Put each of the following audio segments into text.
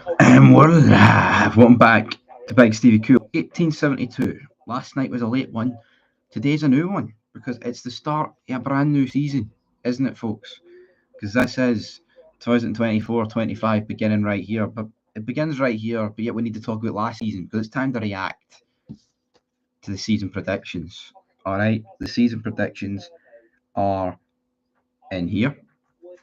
We're live. Welcome back to Big Stevie Cool. 1872. Last night was a late one. Today's a new one because it's the start of a brand new season, isn't it, folks? Because this is 2024-25 beginning right here. But it begins right here, but yet we need to talk about last season because it's time to react to the season predictions. All right, the season predictions are in here.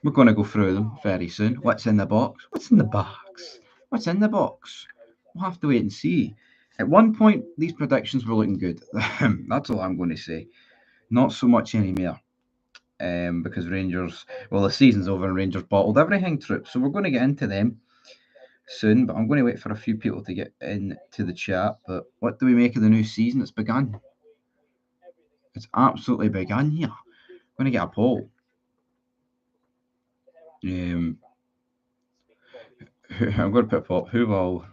We're going to go through them very soon. What's in the box? What's in the box? What's in the box? We'll have to wait and see. At one point, these predictions were looking good. That's all I'm going to say. Not so much anymore. Because Rangers, well, the season's over and Rangers bottled everything, troops. So we're going to get into them soon. But I'm going to wait for a few people to get into the chat. But what do we make of the new season? It's begun. It's absolutely begun here. I'm going to get a poll. I'm going to put a poll. Who will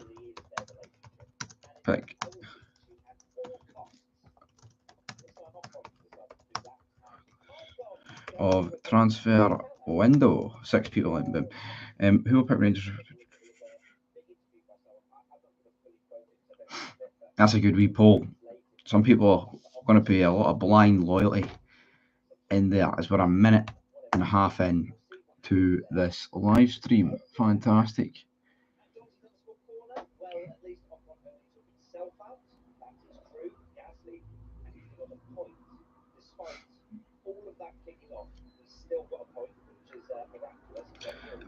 pick of transfer window? 6 people in them. Who will pick Rangers? That's a good wee poll. Some people are going to pay a lot of blind loyalty in there as we're a minute and a half in to this live stream. Fantastic.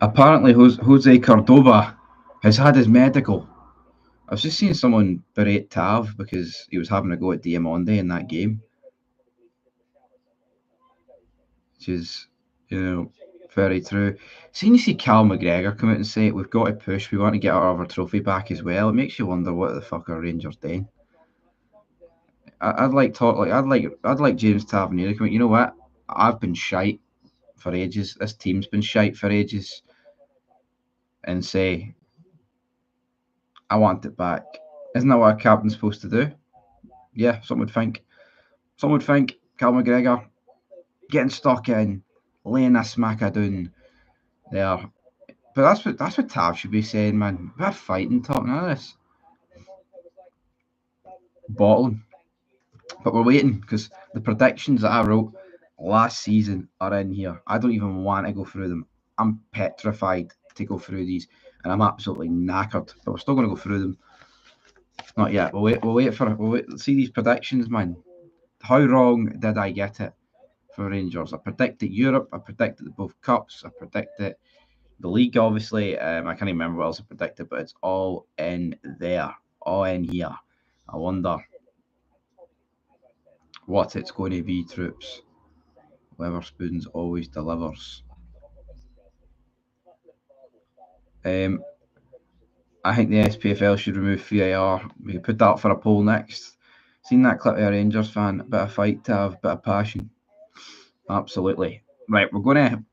Apparently, Jose Cordova has had his medical. I was just seeing someone berate Tav because he was having a go at Diamande in that game, which is, very true. Seeing you see Cal McGregor come out and say, "We've got to push. We want to get our trophy back as well." It makes you wonder what the fuck are Rangers doing. I'd like James Tavernier to come out. You know what? I've been shite for ages. This team's been shite for ages, and say, "I want it back." Isn't that what a captain's supposed to do? Yeah, some would think. Some would think Cal McGregor getting stuck in, laying a smacker down there. But that's what Tav should be saying, man. We're fighting, talking of this. Bottling. But we're waiting because the predictions that I wrote last season are in here. I don't even want to go through them. I'm petrified to go through these, and I'm absolutely knackered. But we're still going to go through them. Not yet. We'll wait. See these predictions, man. How wrong did I get it for Rangers? I predicted Europe. I predicted both cups. I predicted the league, obviously. I can't even remember what else I predicted, but it's all in there, all in here. I wonder what it's going to be, troops. Weatherspoons always delivers. I think the SPFL should remove VAR. We could put that for a poll next. Seen that clip of a Rangers fan? A bit of fight to have, a bit of passion. Absolutely. Right, we're going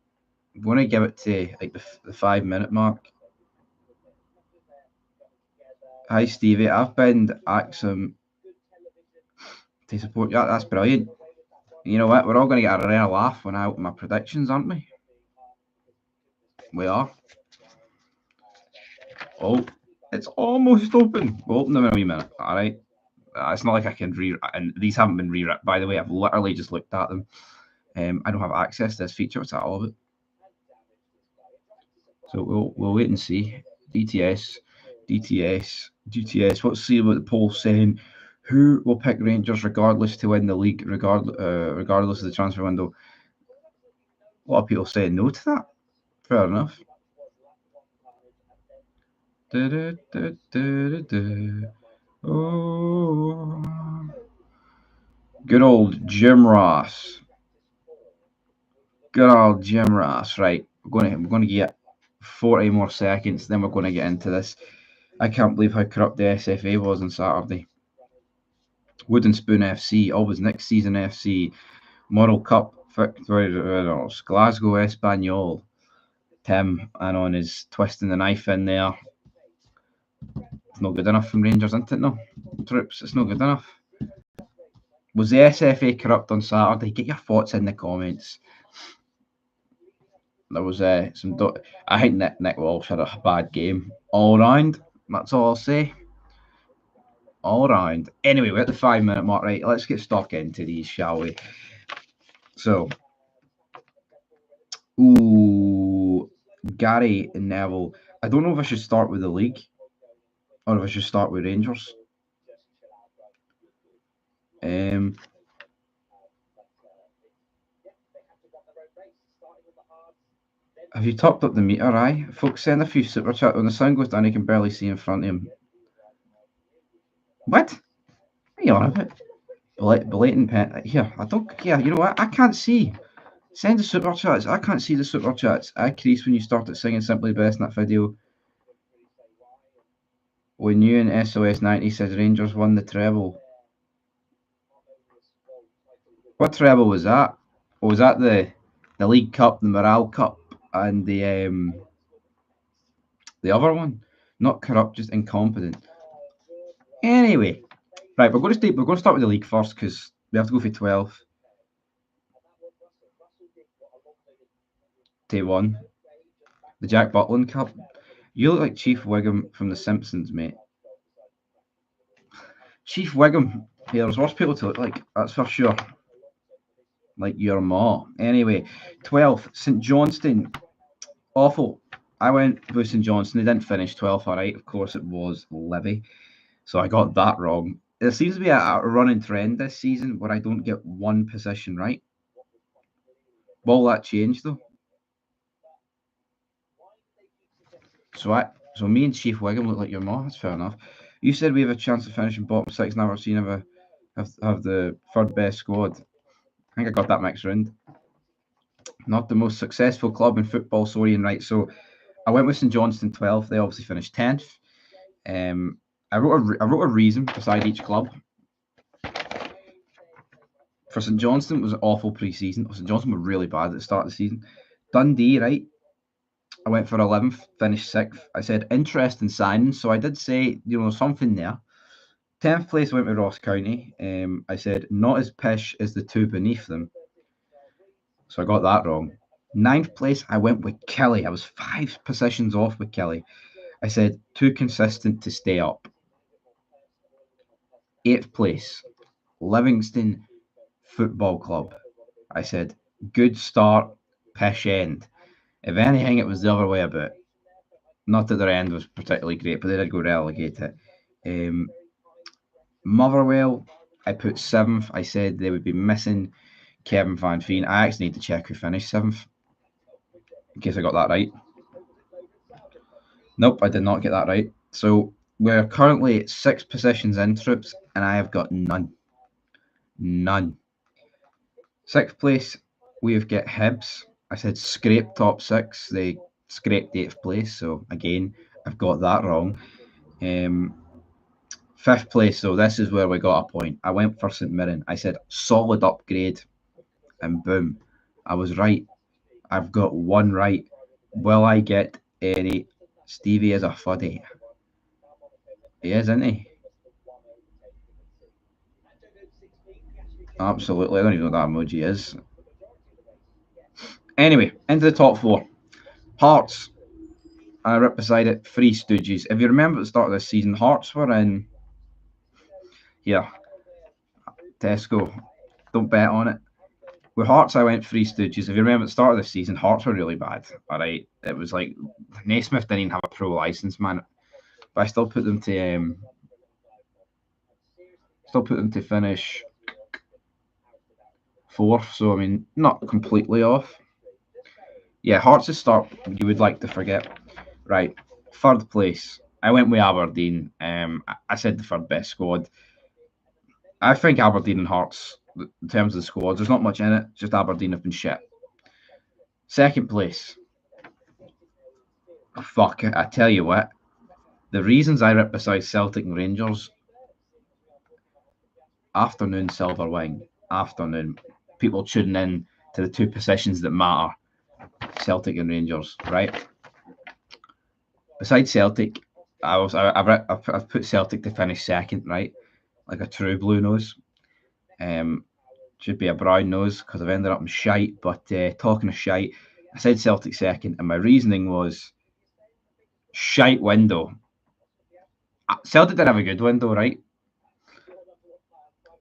to give it to like the 5-minute mark. Hi Stevie, I've been Axum to support you. That's brilliant. You know what? We're all going to get a rare laugh when I open my predictions, aren't we? We are. Oh, it's almost open. We'll open them in a wee minute. All right. It's not like I can and these haven't been rewritten. By the way, I've literally just looked at them. I don't have access to this feature. What's that all about? So we'll wait and see. DTS. Let's see what the poll's saying. Who will pick Rangers regardless to win the league, regardless of the transfer window? A lot of people saying no to that. Fair enough. Oh, good old Jim Ross. Good old Jim Ross. Right, we're going to get 40 more seconds. Then we're going to get into this. I can't believe how corrupt the SFA was on Saturday. Wooden Spoon FC, always next season FC, Model Cup victory, Glasgow Espanyol. Tim and on his twisting the knife in there. It's not good enough from Rangers, isn't it? No, troops, it's not good enough. Was the SFA corrupt on Saturday? Get your thoughts in the comments. There was some. I think Nick Walsh had a bad game all round. That's all I'll say. All round. Anyway, we're at the 5 minute mark, right? Let's get stuck into these, shall we? So, Gary and Neville. I don't know if I should start with the league or if I should start with Rangers. Have you topped up the meter, aye? Folks, send a few super chat. When the sound goes down, you can barely see in front of him. What? What are you on about? Blatant pen. Here, I don't. Yeah, you know what? I can't see. Send the super chats. I can't see the super chats. I crease when you started singing Simply Best in that video. When you and SOS 90 says Rangers won the treble. What treble was that? Or was that the League Cup, the Morale Cup, and the other one? Not corrupt, just incompetent. Anyway, right, we're going to start with the league first because we have to go for 12. Day 1. The Jack Butland Cup. You look like Chief Wiggum from The Simpsons, mate. Chief Wiggum. Yeah, there's worse people to look like, that's for sure. Like your ma. Anyway, 12th, St Johnstone. Awful. I went with St Johnstone. They didn't finish 12th, all right. Of course, it was Livy. So I got that wrong. There seems to be a running trend this season where I don't get one position right. Will that change, though? So me and Chief Wiggum look like your mom. That's fair enough. You said we have a chance of finishing bottom 6. Never seen have the third best squad. I think I got that mixed round. Not the most successful club in football, sorry, and right. So I went with St Johnstone 12th. They obviously finished 10th. I wrote a reason beside each club. For St Johnstone, it was an awful pre-season. St Johnstone were really bad at the start of the season. Dundee, right? I went for 11th, finished 6th. I said interesting signings, so I did say, something there. 10th place, I went with Ross County. I said not as pish as the two beneath them. So I got that wrong. 9th place, I went with Kelly. I was 5 positions off with Kelly. I said too consistent to stay up. 8th place, Livingston Football Club. I said good start, pish end. If anything, it was the other way about. Not that their end was particularly great, but they did go relegated. Motherwell, I put 7th. I said they would be missing Kevin Van Veen. I actually need to check who finished 7th, in case I got that right. Nope, I did not get that right. So we're currently 6 positions in, troops, and I have got none. None. 6th place, we've got Hibs. I said scrape top 6. They scraped 8th place, so again, I've got that wrong. 5th place, so this is where we got a point. I went for St Mirren. I said solid upgrade, and boom, I was right. I've got one right. Will I get any? Stevie is a fuddy. He is, isn't he? Absolutely. I don't even know what that emoji is. Anyway, into the top 4. Hearts. I right beside it, Three Stooges. If you remember at the start of this season, Hearts were in here. Tesco. Don't bet on it. With Hearts, I went Three Stooges. If you remember at the start of the season, Hearts were really bad. All right. It was like Naismith didn't even have a pro license, man. But I still put them to finish 4th. So I mean, not completely off. Yeah, Hearts' start you would like to forget. Right. 3rd place. I went with Aberdeen. I said the 3rd best squad. I think Aberdeen and Hearts, in terms of the squads, there's not much in it. Just Aberdeen have been shit. 2nd place. Fuck it. I tell you what. The reasons I ripped beside Celtic and Rangers. Afternoon Silver Wing. Afternoon. People tuning in to the 2 positions that matter. Celtic and Rangers, right? Besides Celtic, I've put Celtic to finish 2nd, right? Like a true blue nose. Should be a brown nose because I've ended up in shite. But talking of shite, I said Celtic second, and my reasoning was shite window. Celtic did have a good window, right?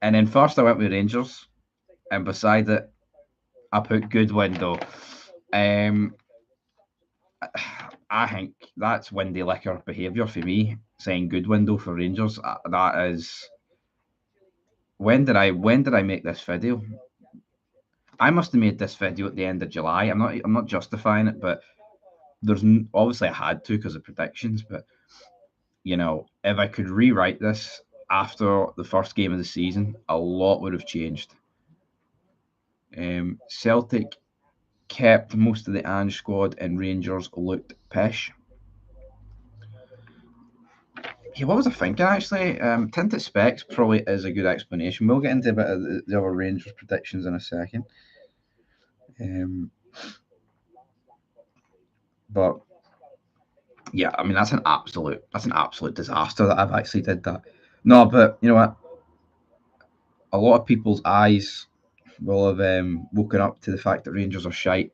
And then first I went with Rangers, and beside it, I put good window. I think that's windy liquor behaviour for me. Saying good window for Rangers, that is. When did I make this video? I must have made this video at the end of July. I'm not justifying it, but there's obviously I had to because of predictions. But if I could rewrite this after the first game of the season, a lot would have changed. Celtic kept most of the Ange squad, and Rangers looked pish. Yeah, what was I thinking actually? Tinted specs probably is a good explanation. We'll get into a bit of the other Rangers predictions in a second. But yeah, I mean that's an absolute disaster that I've actually did that. No, but you know what? A lot of people's eyes will have woken up to the fact that Rangers are shite.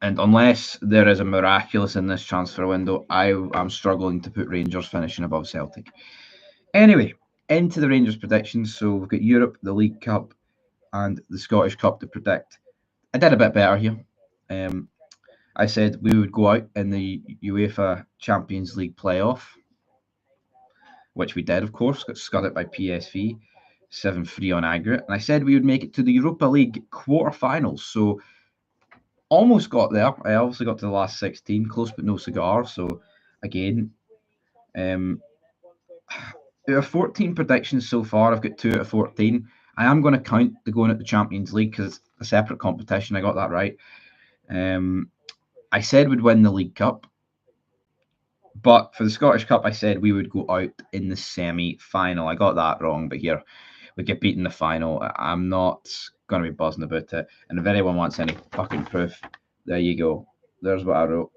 And unless there is a miraculous in this transfer window, I'm struggling to put Rangers finishing above Celtic. Anyway, into the Rangers predictions. So we've got Europe, the League Cup, and the Scottish Cup to predict. I did a bit better here. I said we would go out in the UEFA Champions League playoff, which we did, of course, got scudded by PSV, 7-3 on aggregate. And I said we would make it to the Europa League quarterfinals. So almost got there. I obviously got to the last 16, close but no cigar. So again, out of 14 predictions so far, I've got 2 out of 14. I am going to count the going at the Champions League because it's a separate competition. I got that right. I said we'd win the League Cup. But for the Scottish Cup, I said we would go out in the semi-final. I got that wrong, but here we get beaten in the final. I'm not going to be buzzing about it. And if anyone wants any fucking proof, there you go. There's what I wrote.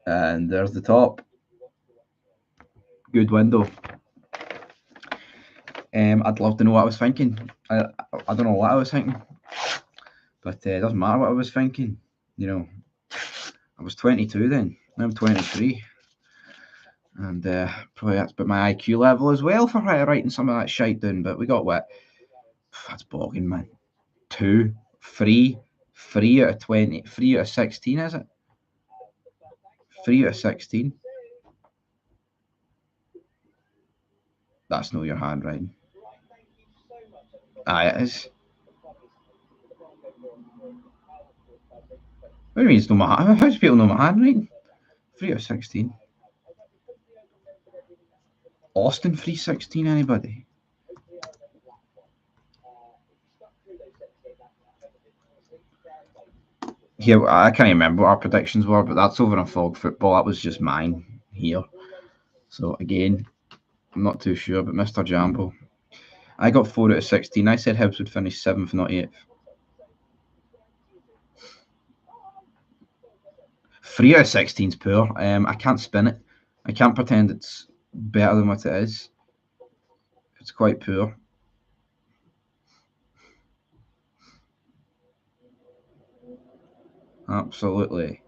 And there's the top. Good window. I'd love to know what I was thinking. I don't know what I was thinking, but it doesn't matter what I was thinking. I was 22 then. Now I'm 23. And probably that's about my IQ level as well for writing some of that shite down. But we got what? That's bogging, man. 2, 3, 3 out of 20, 3 out of 16, is it? 3 out of 16. That's not your handwriting. It is. What do you mean it's not my handwriting? How do people know my handwriting? 3 out of 16. Austin 316, anybody? Yeah, I can't remember what our predictions were, but that's over on Fog Football. That was just mine here. So again, I'm not too sure, but Mr. Jambo. I got 4 out of 16. I said Hibs would finish 7th, not 8th. 3 out of 16 is poor. I can't spin it. I can't pretend it's better than what it is. It's quite poor. Absolutely.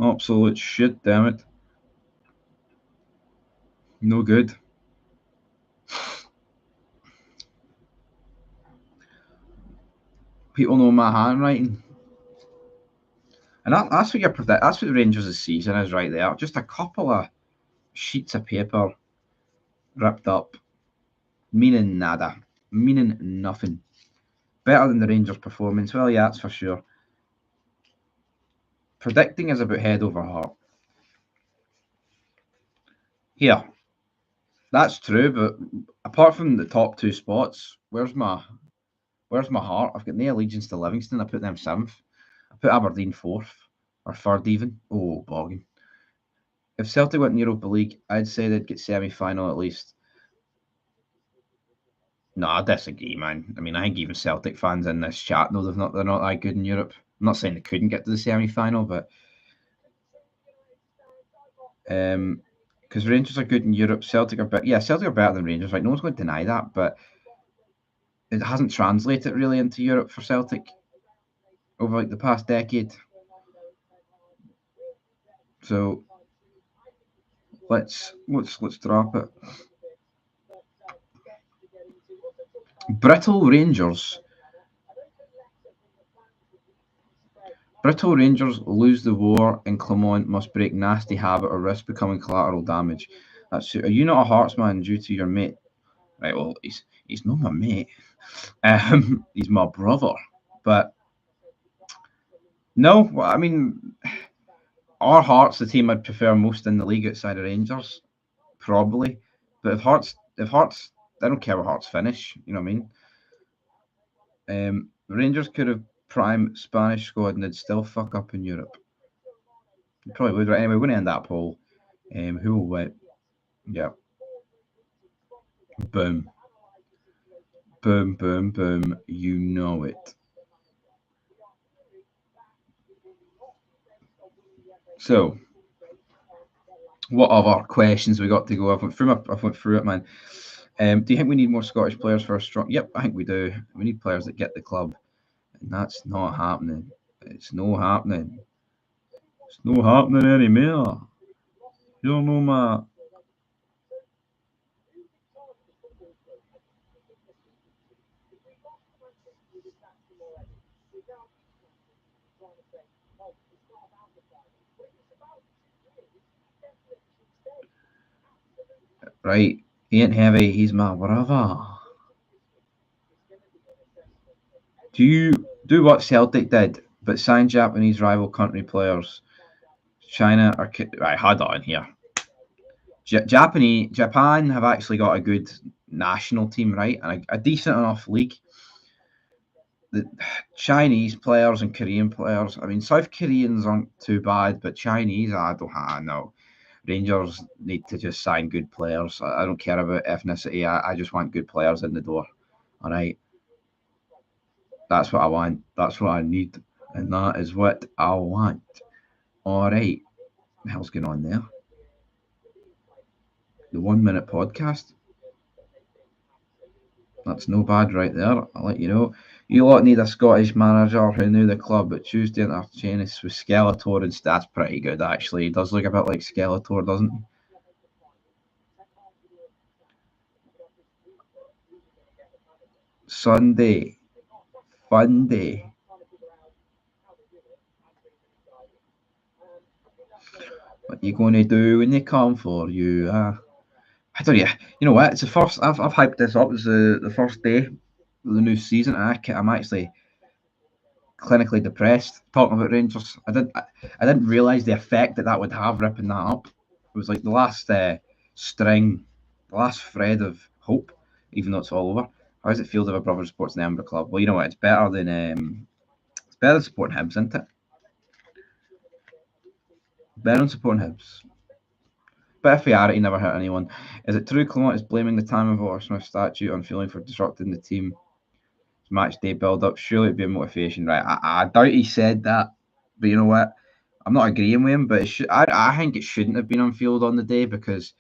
Absolute shit, damn it. No good. People know my handwriting. And that's what that's what the Rangers' season is right there. Just a couple of sheets of paper ripped up, meaning nada, meaning nothing. Better than the Rangers' performance. Well, yeah, that's for sure. Predicting is about head over heart. Here, that's true, but apart from the top 2 spots, where's my heart? I've got no allegiance to Livingston. I put them 7th. I put Aberdeen 4th or 3rd even. Oh, bogging. If Celtic went in the Europa League, I'd say they'd get semi-final at least. No, I disagree, man. I mean, I think even Celtic fans in this chat know they're not that good in Europe. I'm not saying they couldn't get to the semi-final, but because Rangers are good in Europe, Celtic are better. Yeah, Celtic are better than Rangers, right? No one's going to deny that, but it hasn't translated really into Europe for Celtic over like the past decade. So let's drop it. Brittle Rangers lose the war and Clermont must break nasty habit or risk becoming collateral damage. Are you not a Hearts man due to your mate? Right, well, he's not my mate. He's my brother. But no, well, I mean, our Hearts, the team I'd prefer most in the league outside of Rangers, probably. But if Hearts, I don't care what Hearts finish. You know what I mean? Rangers could have prime Spanish squad and they'd still fuck up in Europe. You probably would. Right, anyway, we're going to end that poll. Who will win? Yeah. Boom. Boom, boom, boom. You know it. So, what other questions we got to go? I went through it, man. Do you think we need more Scottish players for a strong? Yep, I think we do. We need players that get the club, and that's not happening. It's not happening. It's not happening anymore. You don't know, my. Right, he ain't heavy. He's my brother. Do what Celtic did, but sign Japanese rival country players. China are right. Hold on here. Japan have actually got a good national team, right, and a decent enough league. The Chinese players and Korean players. I mean, South Koreans aren't too bad, but Chinese, I don't know. Rangers need to just sign good players. I don't care about ethnicity. I just want good players in the door. All right. That's what I want. That's what I need. And that is what I want. All right. What the hell's going on there? The 1 minute podcast. That's no bad right there. I'll let you know. You lot need a Scottish manager who knew the club, but Tuesday interchanges with Skeletor and that's pretty good actually. He does look a bit like Skeletor, doesn't he? Sunday. Fun day. What you gonna do when they come for you? I don't know. You know what? It's the first. I've hyped this up. It's the first day of the new season. I'm actually clinically depressed talking about Rangers. I didn't realise the effect that would have ripping that up. It was like the last string, the last thread of hope, even though it's all over. How does it feel to have a brother sports in the Edinburgh club? Well, you know what? It's better than supporting Hibs, isn't it? Better than supporting Hibs. Bit of reality never hurt anyone. Is it true Clement is blaming the time of Walter Smith statue on feeling for disrupting the team match day build up? Surely it'd be a motivation, right? I doubt he said that, but you know what? I'm not agreeing with him, but I think it shouldn't have been on field on the day because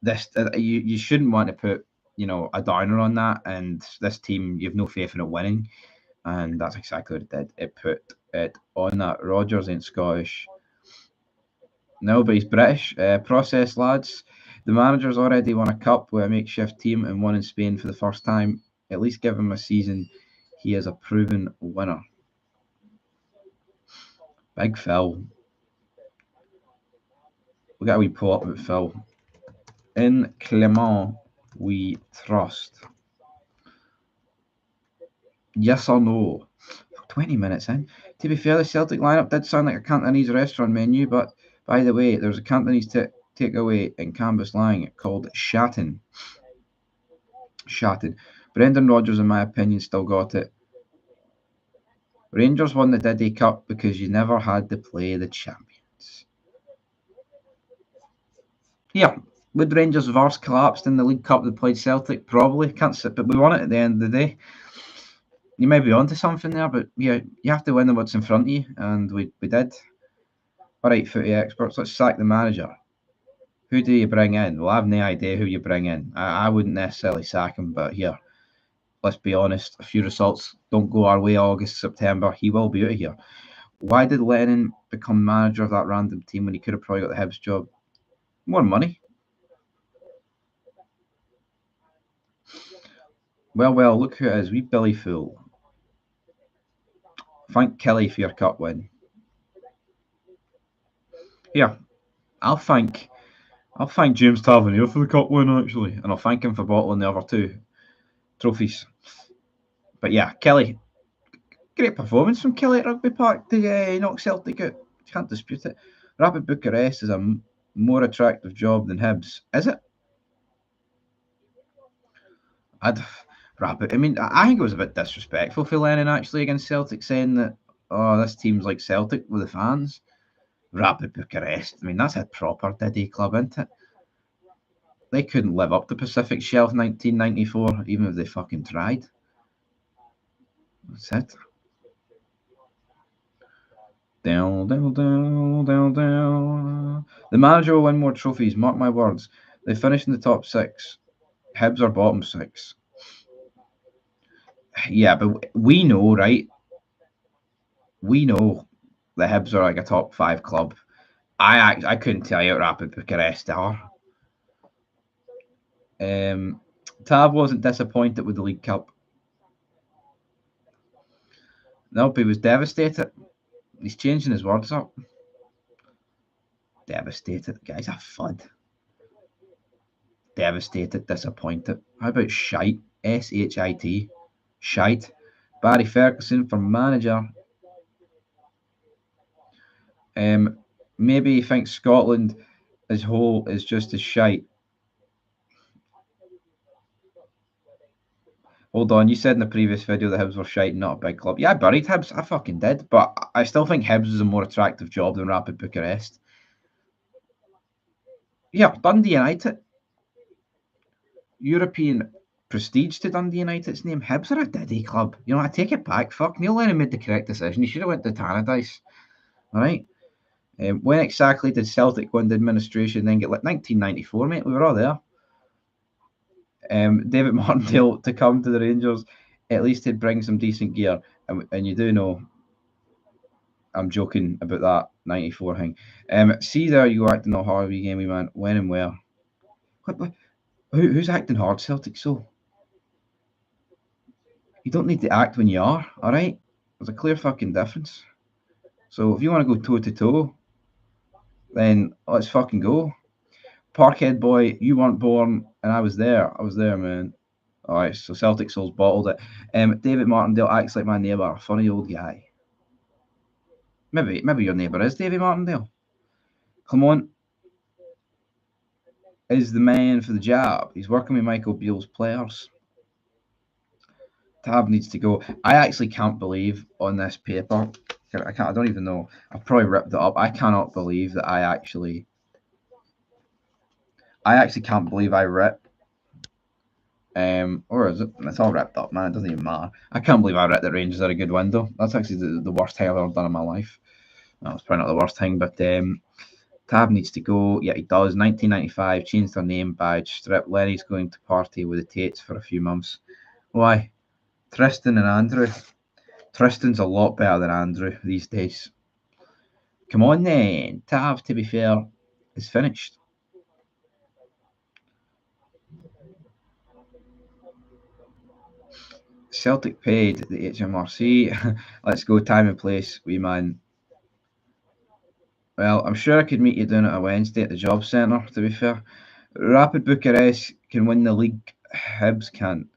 this you shouldn't want to put a downer on that. And this team, you have no faith in it winning, and that's exactly what it did. It put it on that. Rogers ain't Scottish. No, but he's British. Process, lads. The manager's already won a cup with a makeshift team and won in Spain for the first time. At least give him a season. He is a proven winner. Big Phil. We'll get a wee pull up with Phil. In Clement, we trust. Yes or no? 20 minutes in. To be fair, the Celtic lineup did sound like a Cantonese restaurant menu, but by the way, there's a Cantonese takeaway in Canvas Lang called Shatten. Brendan Rodgers, in my opinion, still got it. Rangers won the Diddy Cup because you never had to play the champions. Yeah, would Rangers have arse collapsed in the League Cup that played Celtic? Probably. Can't sit, but we won it at the end of the day. You may be onto something there, but yeah, you have to win what's in front of you, and we did. All right, footy experts, let's sack the manager. Who do you bring in? Well, I have no idea who you bring in. I wouldn't necessarily sack him, but here, let's be honest, a few results don't go our way August, September, he will be out of here. Why did Lennon become manager of that random team when he could have probably got the Hibs job? More money. Well, look who it is. We Billy Fool. Thank Kelly for your cup win. Here, I'll thank James Tavernier for the cup win actually, and I'll thank him for bottling the other two trophies. But yeah, Kelly, great performance from Kelly at Rugby Park to knock Celtic out. Can't dispute it. Rapid Bucharest is a more attractive job than Hibs, is it? Rapid. I mean, I think it was a bit disrespectful for Lennon actually against Celtic, saying that this team's like Celtic with the fans. Rapid Bucharest. I mean, that's a proper Diddy club, isn't it? They couldn't live up to Pacific Shelf 1994, even if they fucking tried. That's it. Down. The manager will win more trophies, mark my words. They finished in the top six. Hibs are bottom six. Yeah, but we know, right? We know the Hibs are like a top five club. I couldn't tell you what Rapid Bucharest are. Tav wasn't disappointed with the League Cup. Nope, he was devastated. He's changing his words up. Devastated. The guy's a fud. Devastated, disappointed. How about shite? S-H-I-T. Shite. Barry Ferguson for manager. Maybe he thinks Scotland as whole is just as shite. Hold on, you said in the previous video that Hibs were shite, not a big club. Yeah, I buried Hibs. I fucking did. But I still think Hibs is a more attractive job than Rapid Bucharest. Yeah, Dundee United. European prestige to Dundee United's name. Hibs are a diddy club. You know, I take it back. Fuck, Neil Lennon made the correct decision. He should have went to Tannadice. All right. When exactly did Celtic go into administration then get like 1994, mate? We were all there. David Martindale to come to the Rangers, at least he'd bring some decent gear. And you do know, I'm joking about that 94 thing. See there, you acting all hard, wee gamey man. When and where? What? Who's acting hard, Celtic? So you don't need to act when you are, all right? There's a clear fucking difference. So if you want to go toe to toe, then let's fucking go. Parkhead boy, you weren't born, and I was there. I was there, man. All right, so Celtic Souls bottled it. David Martindale acts like my neighbour, funny old guy. Maybe your neighbour is David Martindale. Clement is the man for the job. He's working with Michael Beale's players. Tab needs to go. I actually can't believe on this paper. I don't even know. I've probably ripped it up. I cannot believe that I actually can't believe I ripped. Or is it? It's all ripped up, man. It doesn't even matter. I can't believe I ripped the Rangers are a good window. That's actually the worst thing I've ever done in my life. Well, it's probably not the worst thing, but Tab needs to go. Yeah, he does. 1995, changed their name badge, strip. Lenny's going to party with the Tates for a few months. Why? Tristan and Andrew. Tristan's a lot better than Andrew these days. Come on then. Tab, to be fair, is finished. Celtic paid the HMRC. Let's go. Time and place, wee man. Well, I'm sure I could meet you down at a Wednesday at the job centre, to be fair. Rapid Bucharest can win the league. Hibs can't.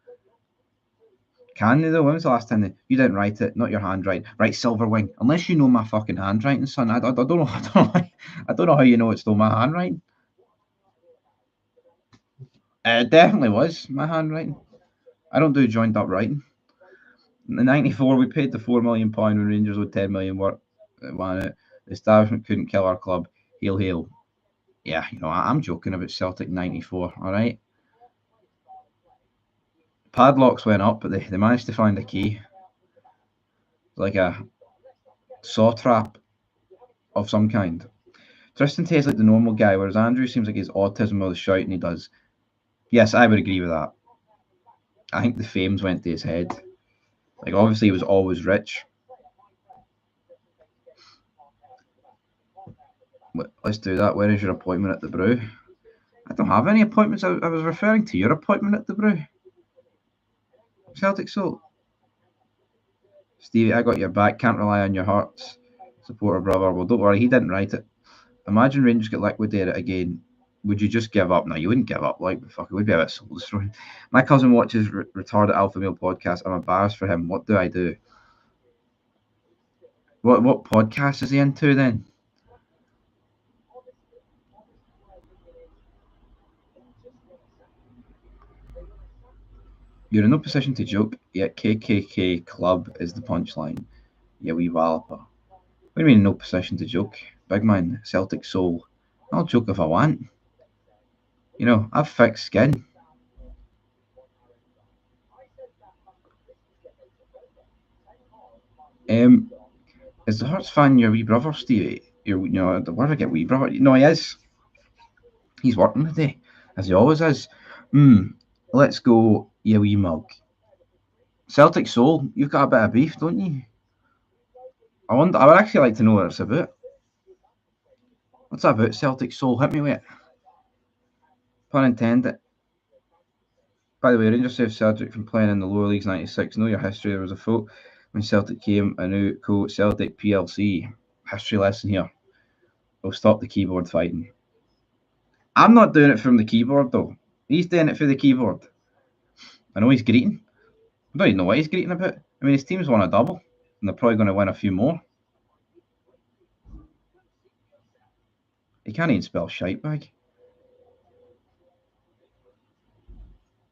Can they though? When was the last time you didn't write it? Not your handwriting. Right, Silverwing. Unless you know my fucking handwriting, son. I don't know. I don't know how you know it's still my handwriting. It definitely was my handwriting. I don't do joined up writing. In '94, we paid the £4 million when Rangers owed 10 million work. The establishment couldn't kill our club. Hail, hail. Yeah, you know, I'm joking about Celtic '94, all right? Padlocks went up, but they managed to find a key. Like a saw trap of some kind. Tristan tastes like the normal guy, whereas Andrew seems like he's autism or the shouting he does. Yes, I would agree with that. I think the fames went to his head. Like, obviously, he was always rich. Let's do that. Where is your appointment at the Brew? I don't have any appointments. I was referring to your appointment at the Brew. Celtic Soul. Stevie, I got your back. Can't rely on your hearts. Supporter brother. Well, don't worry. He didn't write it. Imagine Rangers get liquidated again. Would you just give up? No, you wouldn't give up. Like, fuck, it would be a bit soul destroying. My cousin watches retarded alpha male podcast. I'm embarrassed for him. What do I do? What podcast is he into then? You're in no position to joke, yet KKK Club is the punchline. Yeah, wee walloper. What do you mean no position to joke? Big man, Celtic soul. I'll joke if I want. You know, I've thick skin. Um, is the Hearts fan your wee brother, Stevie? Where do I get wee brother? No, he is. He's working today, as he always is. Let's go, you wee mug. Celtic soul, you've got a bit of beef, don't you? I wonder. I would actually like to know what it's about. What's that about? Celtic soul, hit me with it. Pun intended. By the way, Rangers saved Celtic from playing in the lower leagues '96. Know your history. There was a vote when Celtic came a new coach, Celtic PLC. History lesson here. We'll stop the keyboard fighting. I'm not doing it from the keyboard though. He's doing it for the keyboard. I know he's greeting. I don't even know what he's greeting about. I mean, his team's won a double, and they're probably going to win a few more. He can't even spell shite bag.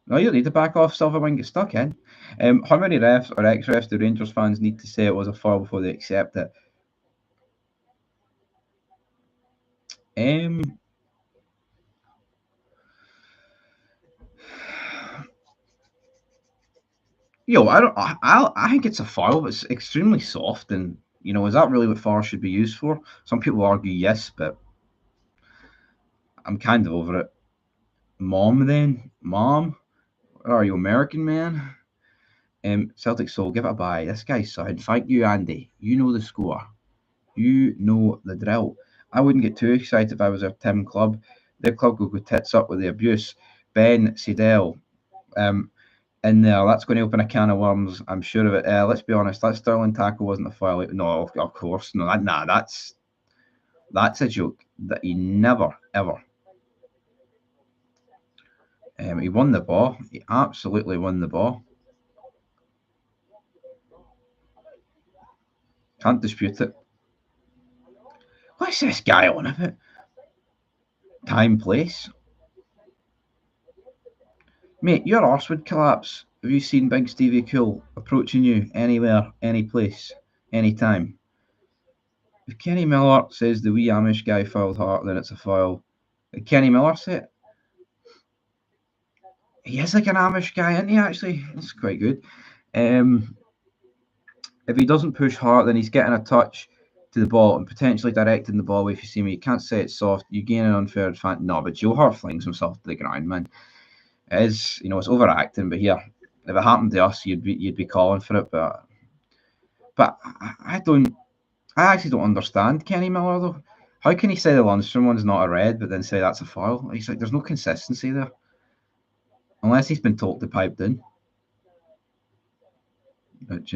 No, you don't need to back off. Silverwing get stuck in. How many refs or ex-refs do Rangers fans need to say it was a foul before they accept it? Um, I don't. I think it's a foul, but it's extremely soft. And is that really what foul should be used for? Some people argue yes, but I'm kind of over it. Mom, where are you, American man? Celtic Soul, give it a buy. This guy's sound. Thank you, Andy. You know the score. You know the drill. I wouldn't get too excited if I was a Tim club. Their club will go tits up with the abuse. Ben Siedel, in there. That's going to open a can of worms. I'm sure of it. Let's be honest. That Sterling tackle wasn't a foul. No, of course. No, that's a joke. That he never ever. He won the ball. He absolutely won the ball. Can't dispute it. What's this guy on about? Time, place. Mate, your arse would collapse. Have you seen Big Stevie Cool approaching you anywhere, any place, anytime? If Kenny Miller says the wee Amish guy fouled Hart, then it's a foul. Did Kenny Miller say it? He is like an Amish guy, isn't he, actually? That's quite good. If he doesn't push Hart, then he's getting a touch to the ball and potentially directing the ball away. If you see me, you can't say it's soft. You gain an unfair advantage. No, but Joe Hart flings himself to the ground, man. It is, it's overacting, but here, if it happened to us, you'd be calling for it. But I don't. I actually don't understand Kenny Miller though. How can he say the Lundstrom one's not a red, but then say that's a foul? He's like, there's no consistency there, unless he's been told to pipe in. Which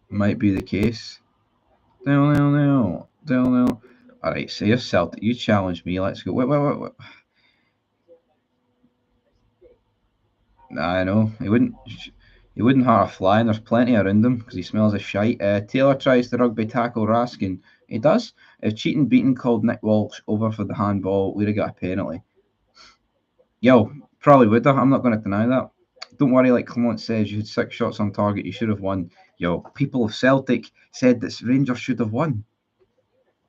might be the case. No. All right, so you're Celtic. You challenge me. Let's go. Wait. Nah, I know he wouldn't. He wouldn't hurt a fly, and there's plenty around him because he smells of shite. Taylor tries to rugby tackle Raskin. He does. If Cheating Beaton called Nick Walsh over for the handball, we'd have got a penalty. Yo, probably would have. I'm not going to deny that. Don't worry, like Clement says, you had 6 shots on target. You should have won. Yo, people of Celtic said that Rangers should have won.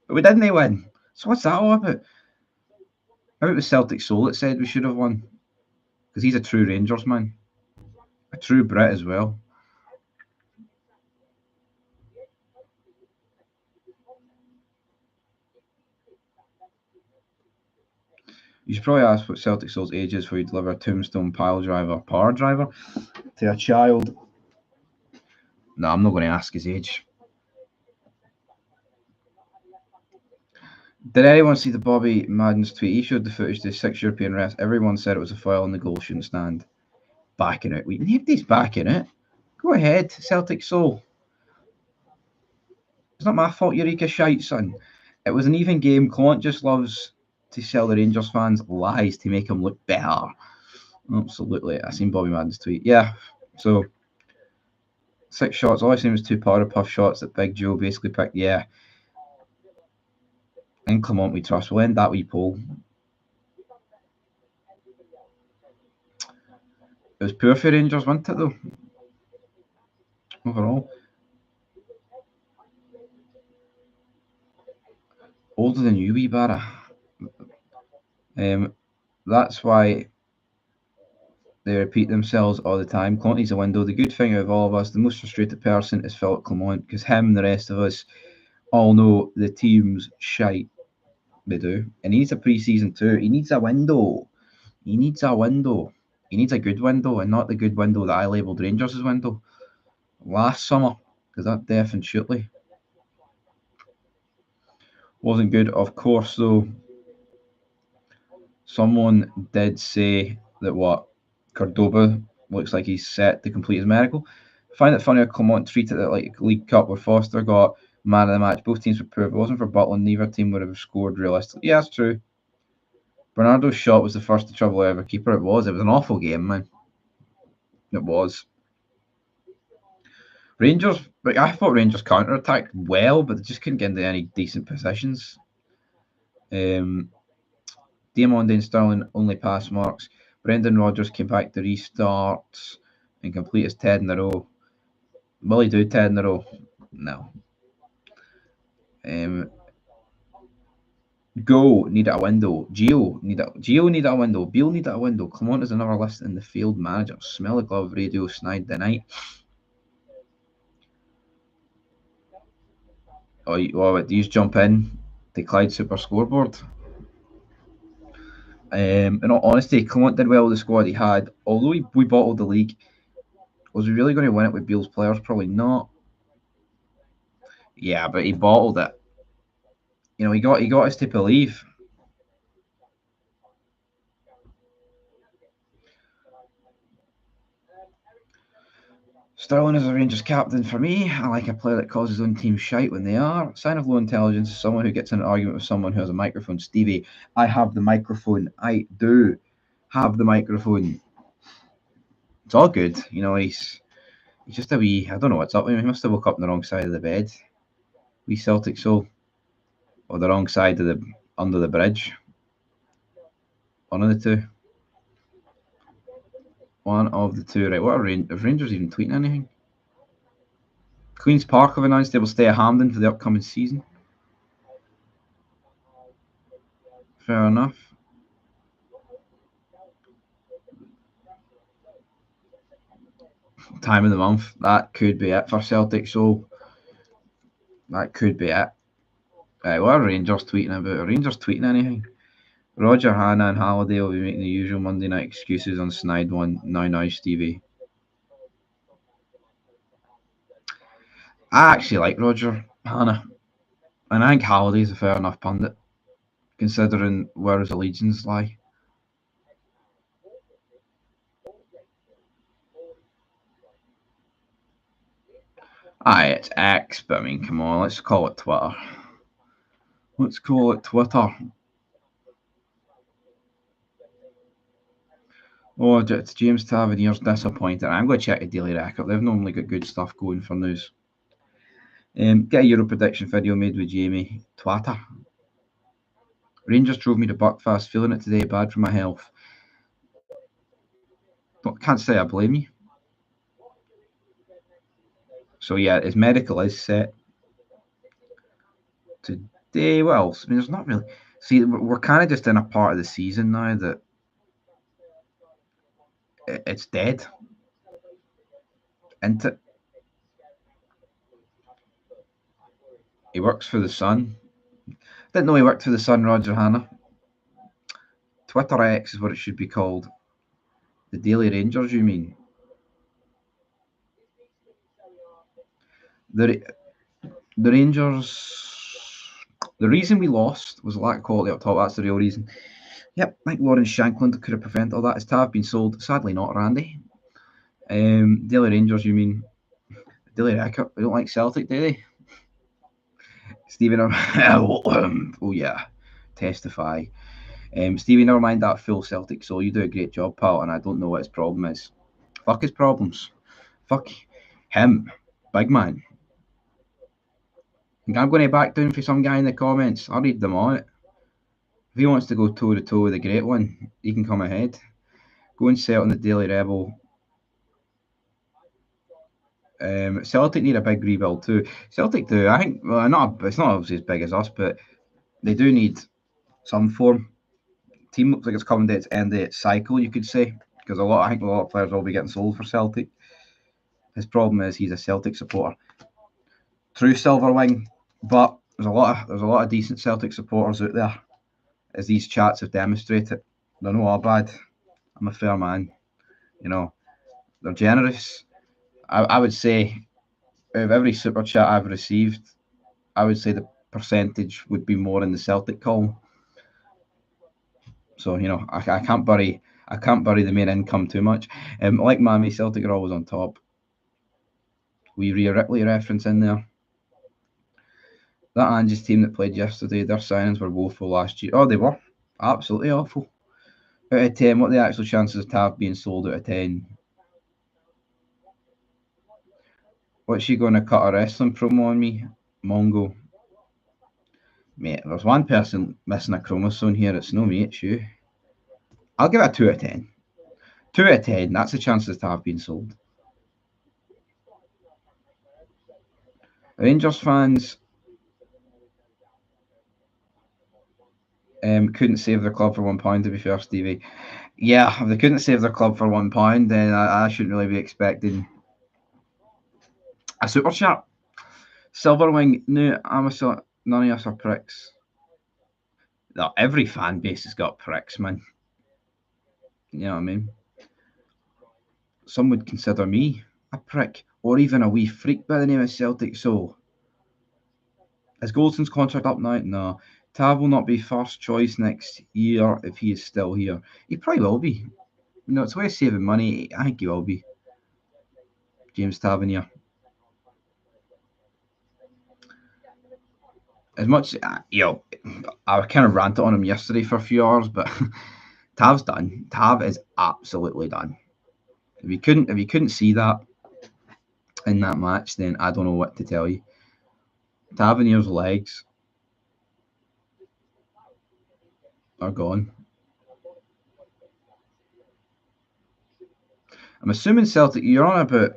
But we didn't win. So what's that all about? How about the Celtic soul that said we should have won? Because he's a true Rangers man. A true Brit as well. You should probably ask what Celtic Soul's age is before you deliver a tombstone pile driver, power driver to a child. No, I'm not going to ask his age. Did anyone see the Bobby Madden's tweet? He showed the footage to 6 European refs. Everyone said it was a foul and the goal shouldn't stand. Backing it. Nobody's backing it. Go ahead, Celtic Soul. It's not my fault Eureka shite, son. It was an even game. Clement just loves to sell the Rangers fans lies to make them look better. Absolutely. I seen Bobby Madden's tweet. Yeah, so 6 shots. All I seen was 2 powder puff shots that Big Joe basically picked. Yeah. And Clement we trust. We'll end that wee poll. It was poor for Rangers, wasn't it, though? Overall. Older than you, wee Barra. That's why they repeat themselves all the time. Clement needs a window. The good thing out of all of us, the most frustrated person is Philip Clement, because him and the rest of us all know the team's shite. They do. And he needs a pre-season too. He needs a window. He needs a window. He needs a good window, and not the good window that I labelled Rangers' window last summer, because that definitely wasn't good. Of course, though, someone did say that Cordoba looks like he's set to complete his medical. I find it funny how Clement treated it like a League Cup where Foster got man of the match. Both teams were poor. If it wasn't for Butland, neither team would have scored realistically. Yeah, that's true. Bernardo's shot was the first to trouble ever keeper. It was. It was an awful game, man. It was. Rangers, I thought Rangers counter-attacked well, but they just couldn't get into any decent positions. Diamond and Sterling only pass marks. Brendan Rodgers came back to restart and complete his 10 in a row. Will he do 10 in a row? No. Go need a window. Gio need a window. Beale need a window. Clement is another list in the field manager. Smell the glove radio snide the night. Oh, do you jump in to Clyde Super Scoreboard? In all honesty, Clement did well with the squad he had. Although we bottled the league, was we really going to win it with Beale's players? Probably not. Yeah, but he bottled it. You know, he got us to believe. Sterling is a Rangers captain for me. I like a player that calls his own team shite when they are. Sign of low intelligence is someone who gets in an argument with someone who has a microphone. Stevie, I have the microphone. I do have the microphone. It's all good. You know, he's just a wee, I don't know what's up with him. He must have woke up on the wrong side of the bed. Wee Celtic soul. Or the wrong side of under the bridge. One of the two. One of the two. Right, what are Rangers even tweeting anything? Queen's Park have announced they will stay at Hampden for the upcoming season. Fair enough. Time of the month. That could be it for Celtic, so that could be it. Right, what are Rangers tweeting about? Are Rangers tweeting anything? Roger Hanna and Halliday will be making the usual Monday night excuses on Snide One. Now, Stevie. I actually like Roger Hanna, and I think Halliday's a fair enough pundit, considering where his allegiance lie. Aye, it's X, but I mean, come on, let's call it Twitter. Let's call it Twitter. Oh, it's James Tavernier's disappointed. I'm going to check the Daily Record. They've normally got good stuff going for news. Get a Euro prediction video made with Jamie. Twatter. Rangers drove me to Buckfast. Feeling it today. Bad for my health. But can't say I blame you. So yeah, his medical is set today. Well, I mean, there's not really. See, we're kind of just in a part of the season now that it's dead. Isn't it? He works for the Sun. Didn't know he worked for the Sun, Roger Hanna. Twitter X is what it should be called. The Daily Rangers, you mean? The Rangers. The reason we lost was lack of quality up top. That's the real reason. Yep, I think Lawrence Shankland could have prevented all that. Is Tav been sold? Sadly not, Randy. Daily Rangers, you mean? Daily Record. They don't like Celtic, do they? Stephen, oh yeah, testify. Stevie, never mind that full Celtic soul. You do a great job, pal, and I don't know what his problem is. Fuck his problems. Fuck him. Big man. I'm going to back down for some guy in the comments. I'll read them on it. If he wants to go toe to toe with the great one, he can come ahead. Go and sell on the Daily Rebel. Celtic need a big rebuild too. Celtic do. I think. Well, it's not obviously as big as us, but they do need some form. Team looks like it's coming to its end of its cycle, you could say, because I think a lot of players will be getting sold for Celtic. His problem is he's a Celtic supporter. True silver wing, but there's a lot of decent Celtic supporters out there, as these chats have demonstrated. They're not all bad. I'm a fair man. You know, they're generous. I would say, out of every super chat I've received, I would say the percentage would be more in the Celtic column. So I can't bury the main income too much. Like Mammy, Celtic are always on top. We Rhea Ripley reference in there. That Angie's team that played yesterday, their signings were woeful last year. Oh, they were absolutely awful. Out of 10, what are the actual chances of Tav being sold out of 10? What's she going to cut a wrestling promo on me? Mongo. Mate, there's one person missing a chromosome here. It's no me, it's you. I'll give it a 2 out of 10. 2 out of 10, that's the chances to have been sold. Rangers fans couldn't save their club for £1, to be fair, Stevie. Yeah, if they couldn't save their club for £1, then I shouldn't really be expecting a super chat. Silverwing, no, none of us are pricks. No, every fan base has got pricks, man. You know what I mean? Some would consider me a prick, or even a wee freak by the name of Celtic Soul. Is Goldson's contract up now? No. Tav will not be first choice next year if he is still here. He probably will be. It's a way of saving money. I think he will be. James Tavernier. As much, I kind of ranted on him yesterday for a few hours, but Tav's done. Tav is absolutely done. If you couldn't see that in that match, then I don't know what to tell you. Tavernier's legs are gone. I'm assuming Celtic. You're on about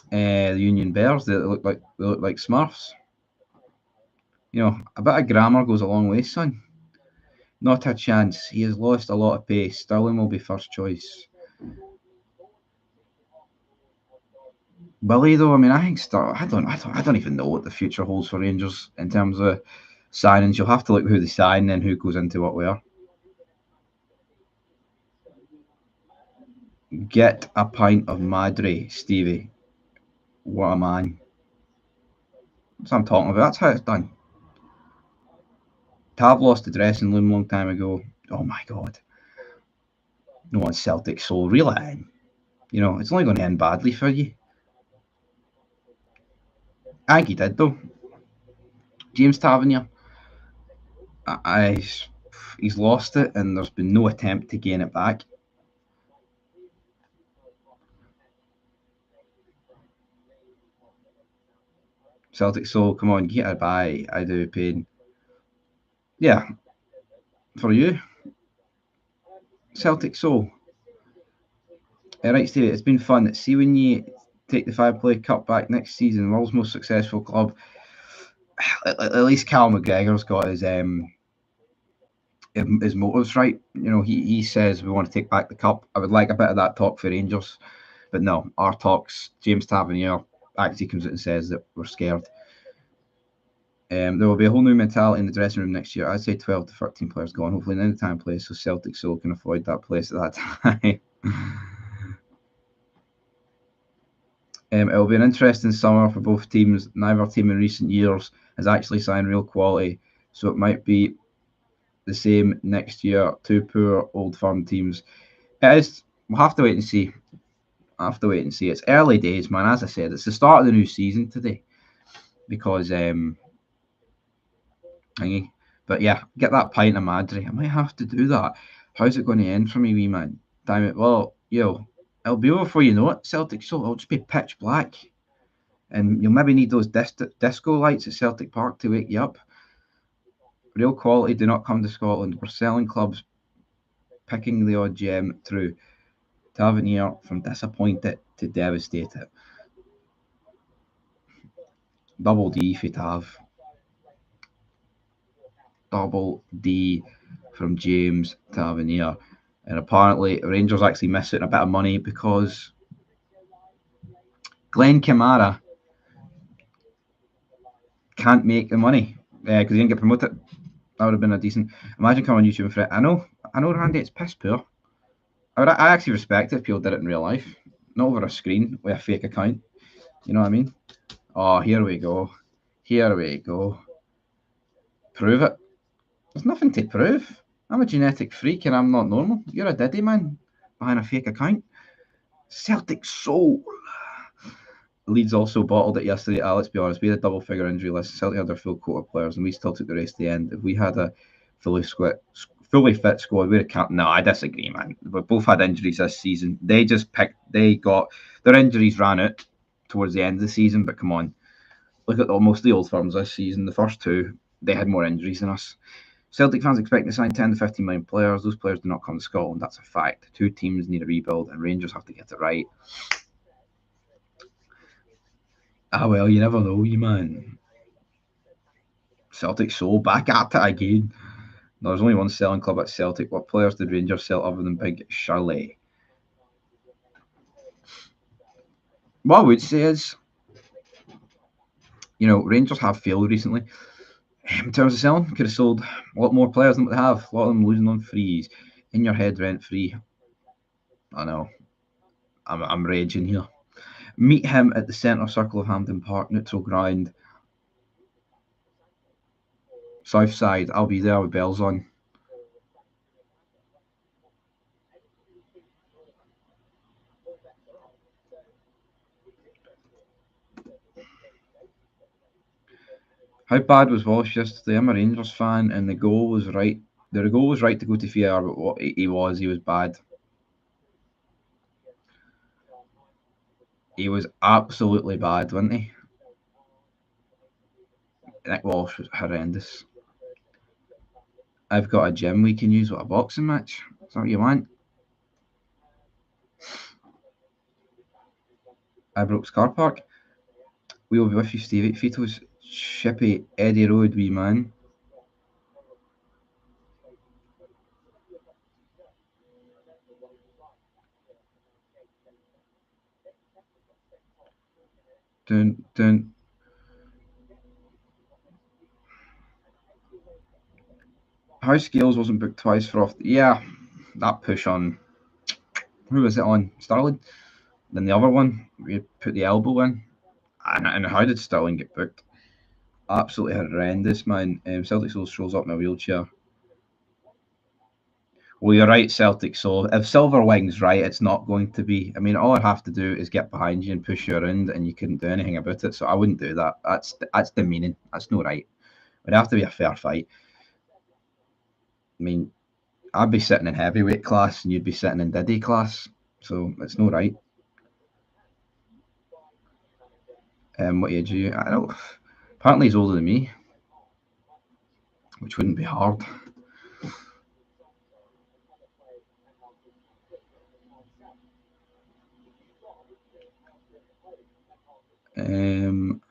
the Union Bears. They look like Smurfs. A bit of grammar goes a long way, son. Not a chance. He has lost a lot of pace. Sterling will be first choice. Billy, though, I mean, I think I don't even know what the future holds for Rangers in terms of signings. You'll have to look who they sign and who goes into what where. Get a pint of Madre, Stevie. What a man. That's what I'm talking about. That's how it's done. Tav lost the dressing room a long time ago. Oh my God. No one's Celtic soul. Reel it in. It's only going to end badly for you. I think he did, though. James Tavernier. He's lost it, and there's been no attempt to gain it back. Celtic soul, come on, get it by. I do pain. Yeah, for you. Celtic soul. Right, Steve, it's been fun. See when you take the Five Play Cup back next season, the world's most successful club. At least Cal McGregor's got his motives right. He says we want to take back the cup. I would like a bit of that talk for Rangers, but no, our talks. James Tavernier actually comes out and says that we're scared. There will be a whole new mentality in the dressing room next year. I'd say 12 to 13 players gone. Hopefully, an end-time place so Celtic so can avoid that place at that time. It will be an interesting summer for both teams. Neither team in recent years has actually signed real quality, so it might be the same next year. Two poor old firm teams. It is. We'll have to wait and see. I have to wait and see. It's early days, man. As I said, it's the start of the new season today because thingy. But yeah, get that pint of Madry. I might have to do that. How's it going to end for me, wee man? Damn it. Well, it'll be over before you know it. Celtic so it'll just be pitch black. And you'll maybe need those disco lights at Celtic Park to wake you up. Real quality do not come to Scotland. We're selling clubs, picking the odd gem through. Tavernier from disappointed to devastated. Double D for Tav. Double D from James Tavernier. And apparently, Rangers actually miss out a bit of money because Glenn Kamara can't make the money because he didn't get promoted. That would have been a decent. Imagine coming on YouTube for it. I know, Randy, it's piss poor. I actually respect it if people did it in real life, not over a screen with a fake account. You know what I mean? Oh, here we go. Here we go. Prove it. There's nothing to prove. I'm a genetic freak and I'm not normal. You're a diddy man behind a fake account. Celtic soul. Leeds also bottled it yesterday. Let's be honest, we had a double-figure injury list. Celtic had their full quota of players, and we still took the race to the end. If we had a fully fit squad, we'd have capped. No, I disagree, man. We both had injuries this season. They got their injuries ran out towards the end of the season. But come on, look at most of the old firms this season. The first two, they had more injuries than us. Celtic fans expect to sign 10 to 15 million players. Those players do not come to Scotland. That's a fact. Two teams need a rebuild, and Rangers have to get it right. Well, you never know, you man. Celtic so back at it again. There's only one selling club at Celtic. What players did Rangers sell other than Big Shirley? What I would say is, Rangers have failed recently. In terms of selling, could have sold a lot more players than what they have. A lot of them losing on frees. In your head, rent free. I know. I'm raging here. Meet him at the centre circle of Hampden Park, neutral ground. South side, I'll be there with bells on. How bad was Walsh yesterday? I'm a Rangers fan, and the goal was right. The goal was right to go to VAR, but what he was bad. He was absolutely bad, wasn't he? Nick Walsh was horrendous. I've got a gym we can use with a boxing match. Is that what you want? Ibrox car park. We will be with you, Stevie. Fito's shippy Eddie Road, wee man. Dun, dun. How Scales wasn't booked twice for off. Yeah, that push on. Who was it on? Sterling? Then the other one, we put the elbow in. And how did Sterling get booked? Absolutely horrendous, man. Celtic Soul shows up in a wheelchair. Well, you're right, Celtic Soul. If Silver Wing's right, it's not going to be. I mean, all I'd have to do is get behind you and push you around, and you couldn't do anything about it. So I wouldn't do that. That's demeaning. That's no right. It'd have to be a fair fight. I mean, I'd be sitting in heavyweight class, and you'd be sitting in Diddy class. So it's no right. What age are you? I don't. Apparently, he's older than me, which wouldn't be hard. Um,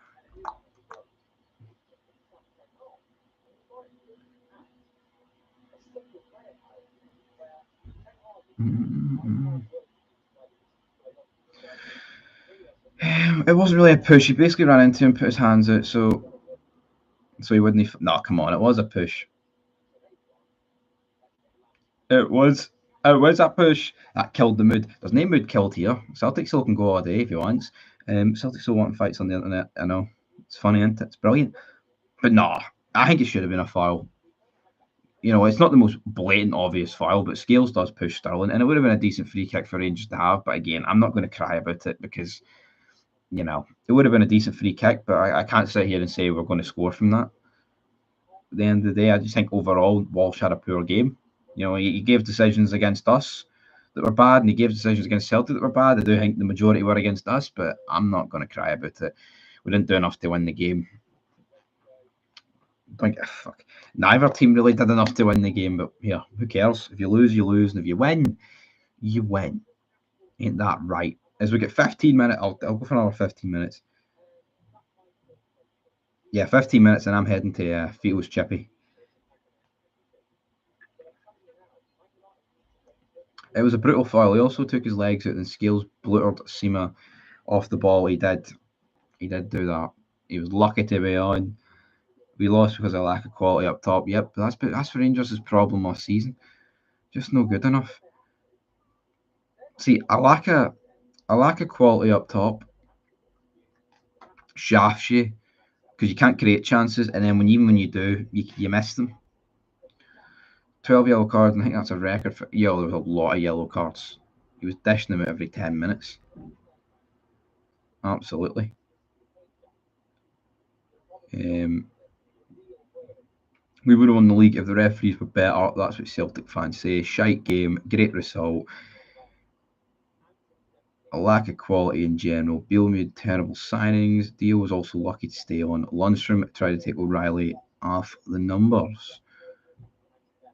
it wasn't really a push. He basically ran into him, put his hands out. So So he wouldn't. No, come on, it was a push. It was. It was a push that killed the mood. There's no mood killed here. Celtic still can go all day if he wants. Celtic still want fights on the internet. I know. It's funny, isn't it? It's brilliant. But no, I think it should have been a foul. You know, it's not the most blatant, obvious foul, but Scales does push Sterling, and it would have been a decent free kick for Rangers to have. But again, I'm not going to cry about it because, you know, it would have been a decent free kick, but I can't sit here and say we're going to score from that. At the end of the day, I just think overall Walsh had a poor game. You know, he gave decisions against us that were bad, and he gave decisions against Celtic that were bad. I do think the majority were against us, but I'm not going to cry about it. We didn't do enough to win the game. Fuck. Neither team really did enough to win the game, but yeah, who cares? If you lose, you lose, and if you win, you win. Ain't that right? As we get 15 minutes, I'll go for another 15 minutes. Yeah, 15 minutes, and I'm heading to Fito's Chippy. It was a brutal foul. He also took his legs out, and Scales bluttered Sima off the ball. He did do that. He was lucky to be on. We lost because of lack of quality up top. Yep, but that's Rangers' problem last season. Just no good enough. See, a lack of quality up top shafts you because you can't create chances, and then even when you do, you miss them. 12 yellow cards, and I think that's a record for. Yeah, there was a lot of yellow cards. He was dishing them out every 10 minutes. Absolutely. We would have won the league if the referees were better. That's what Celtic fans say. Shite game, great result. A lack of quality in general. Beale made terrible signings. Deal was also lucky to stay on. Lundstrom tried to take O'Reilly off the numbers.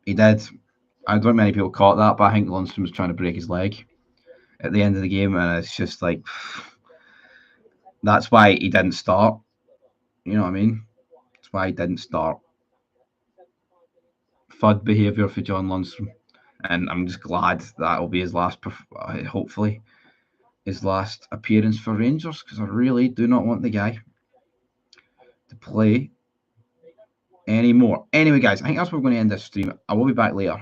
He did. I don't think many people caught that, but I think Lundstrom was trying to break his leg at the end of the game, and it's just like that's why he didn't start. You know what I mean? That's why he didn't start. Fud behaviour for John Lundstrom, and I'm just glad that'll be his last, hopefully, his last appearance for Rangers, because I really do not want the guy to play anymore. Anyway, guys, I think that's where we're going to end this stream. I will be back later.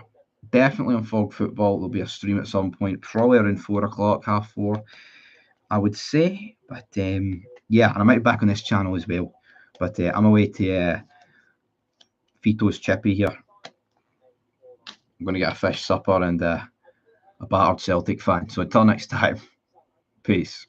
Definitely on Fog Football. There'll be a stream at some point, probably around 4 o'clock, half 4, I would say. But yeah, and I might be back on this channel as well. But I'm away to Fito's Chippy here. I'm going to get a fish supper and a battered Celtic fan. So until next time, peace.